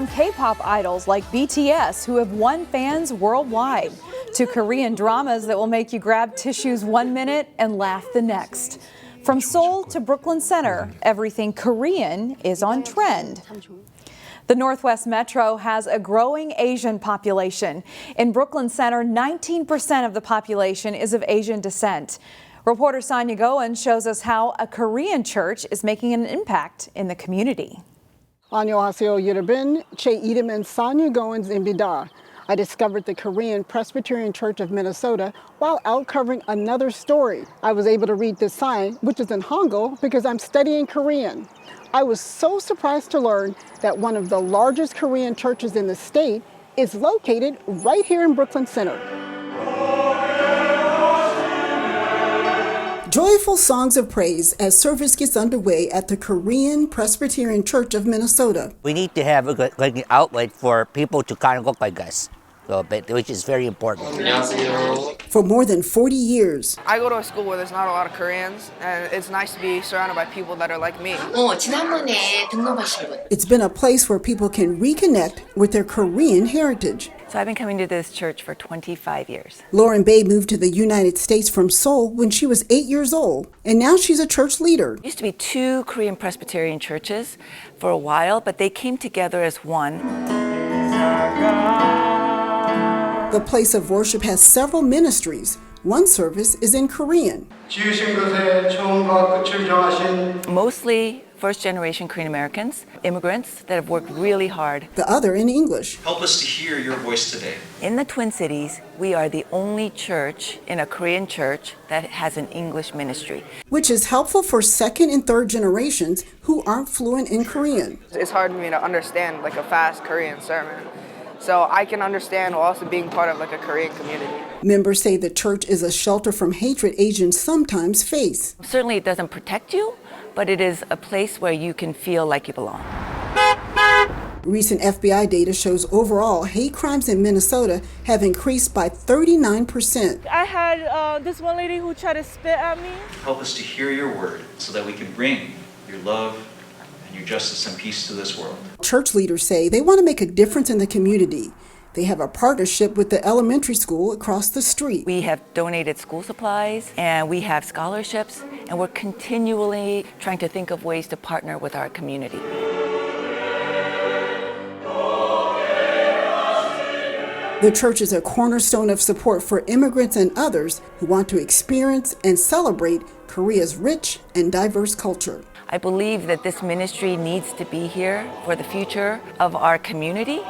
From K-pop idols like BTS, who have won fans worldwide, to Korean dramas that will make you grab tissues 1 minute and laugh the next. From Seoul to Brooklyn Center, everything Korean is on trend. The Northwest Metro has a growing Asian population. In Brooklyn Center, 19% of the population is of Asian descent. Reporter Sonia Goen shows us how a Korean church is making an impact in the community. Osseo che 이름은 Sonia Goen입니다. I discovered the Korean Presbyterian Church of Minnesota while out covering another story. I was able to read this sign, which is in Hangul, because I'm studying Korean. I was so surprised to learn that one of the largest Korean churches in the state is located right here in Brooklyn Center. Joyful songs of praise as service gets underway at the Korean Presbyterian Church of Minnesota. We need to have like an outlet for people to kind of look like us, which is very important. For more than 40 years. I go to a school where there's not a lot of Koreans, and it's nice to be surrounded by people that are like me. It's been a place where people can reconnect with their Korean heritage. So I've been coming to this church for 25 years. Lauren Bay moved to the United States from Seoul when she was 8 years old, and now she's a church leader. There used to be 2 Korean Presbyterian churches for a while, but they came together as one. The place of worship has several ministries. One service is in Korean. Mostly first-generation Korean Americans, immigrants that have worked really hard. The other in English. Help us to hear your voice today. In the Twin Cities, we are the only church in a Korean church that has an English ministry. Which is helpful for second and third generations who aren't fluent in Korean. It's hard for me to understand like a fast Korean sermon. So I can understand while also being part of like a Korean community. Members say the church is a shelter from hatred Asians sometimes face. Certainly it doesn't protect you, but it is a place where you can feel like you belong. Recent FBI data shows overall hate crimes in Minnesota have increased by 39%. I had this one lady who tried to spit at me. Help us to hear your word so that we can bring your love and your justice and peace to this world. Church leaders say they want to make a difference in the community. They have a partnership with the elementary school across the street. We have donated school supplies and we have scholarships, and we're continually trying to think of ways to partner with our community. The church is a cornerstone of support for immigrants and others who want to experience and celebrate Korea's rich and diverse culture. I believe that this ministry needs to be here for the future of our community.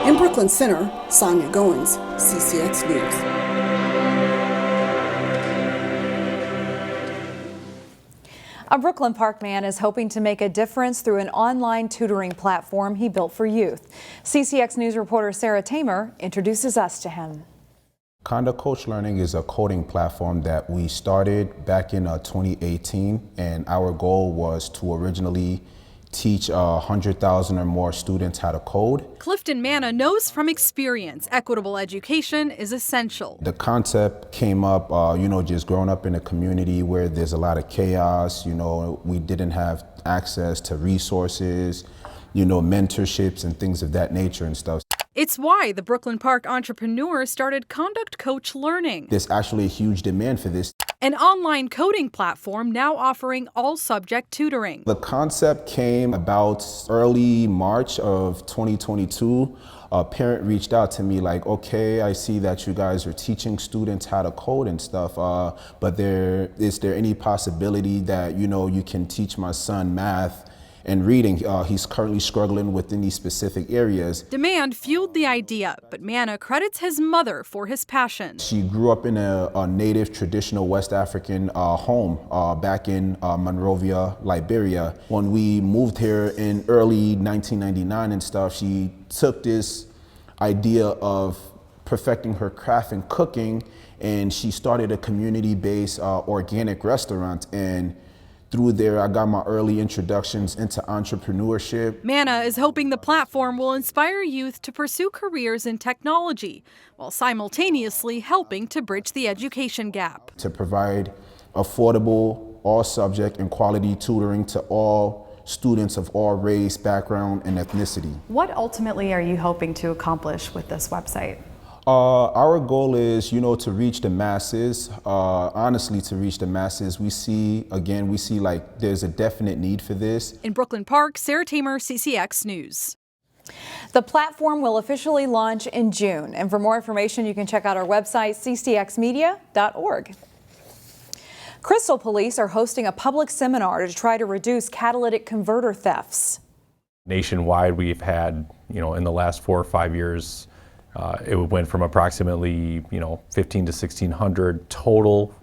In Brooklyn Center, Sonia Goen, CCX News. A Brooklyn Park man is hoping to make a difference through an online tutoring platform he built for youth. CCX News reporter Sarah Tamer introduces us to him. Konduct Coach Learning is a coding platform that we started back in 2018, and our goal was to originally teach 100,000 or more students how to code. Clifton Manna knows from experience equitable education is essential. The concept came up, just growing up in a community where there's a lot of chaos. We didn't have access to resources, mentorships and things of that nature and stuff. It's why the Brooklyn Park entrepreneur started Konduct Coach Learning. There's actually a huge demand for this. An online coding platform now offering all subject tutoring. The concept came about early March of 2022. A parent reached out to me like, okay, I see that you guys are teaching students how to code and stuff, but is there any possibility that, you can teach my son math and reading? He's currently struggling within these specific areas. Demand fueled the idea, but Manna credits his mother for his passion. She grew up in a native traditional West African home back in Monrovia, Liberia. When we moved here in early 1999 and stuff, she took this idea of perfecting her craft in cooking, and she started a community-based organic restaurant. And through there, I got my early introductions into entrepreneurship. Manna is hoping the platform will inspire youth to pursue careers in technology, while simultaneously helping to bridge the education gap. To provide affordable, all subject and quality tutoring to all students of all race, background, and ethnicity. What ultimately are you hoping to accomplish with this website? Our goal is, to reach the masses, honestly, to reach the masses. We see like there's a definite need for this. In Brooklyn Park, Sarah Tamer, CCX News. The platform will officially launch in June. And for more information, you can check out our website, ccxmedia.org. Crystal Police are hosting a public seminar to try to reduce catalytic converter thefts. Nationwide, we've had, in the last 4 or 5 years, it went from approximately, 15 to 1,600 total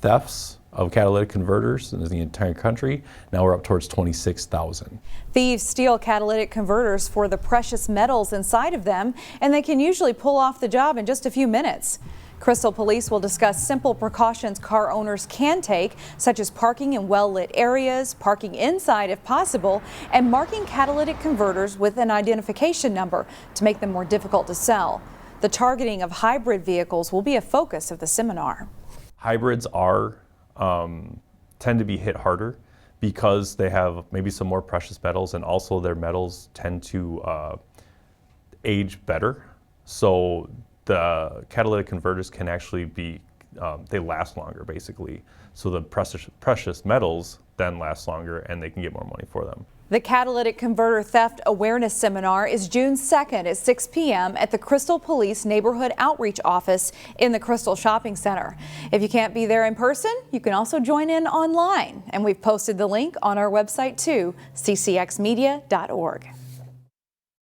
thefts of catalytic converters in the entire country. Now we're up towards 26,000. Thieves steal catalytic converters for the precious metals inside of them, and they can usually pull off the job in just a few minutes. Crystal Police will discuss simple precautions car owners can take, such as parking in well-lit areas, parking inside if possible, and marking catalytic converters with an identification number to make them more difficult to sell. The targeting of hybrid vehicles will be a focus of the seminar. Hybrids tend to be hit harder because they have maybe some more precious metals, and also their metals tend to age better. So the catalytic converters can actually be, they last longer basically. So the precious metals then last longer and they can get more money for them. The Catalytic Converter Theft Awareness Seminar is June 2nd at 6 p.m. at the Crystal Police Neighborhood Outreach Office in the Crystal Shopping Center. If you can't be there in person, you can also join in online. And we've posted the link on our website too, ccxmedia.org.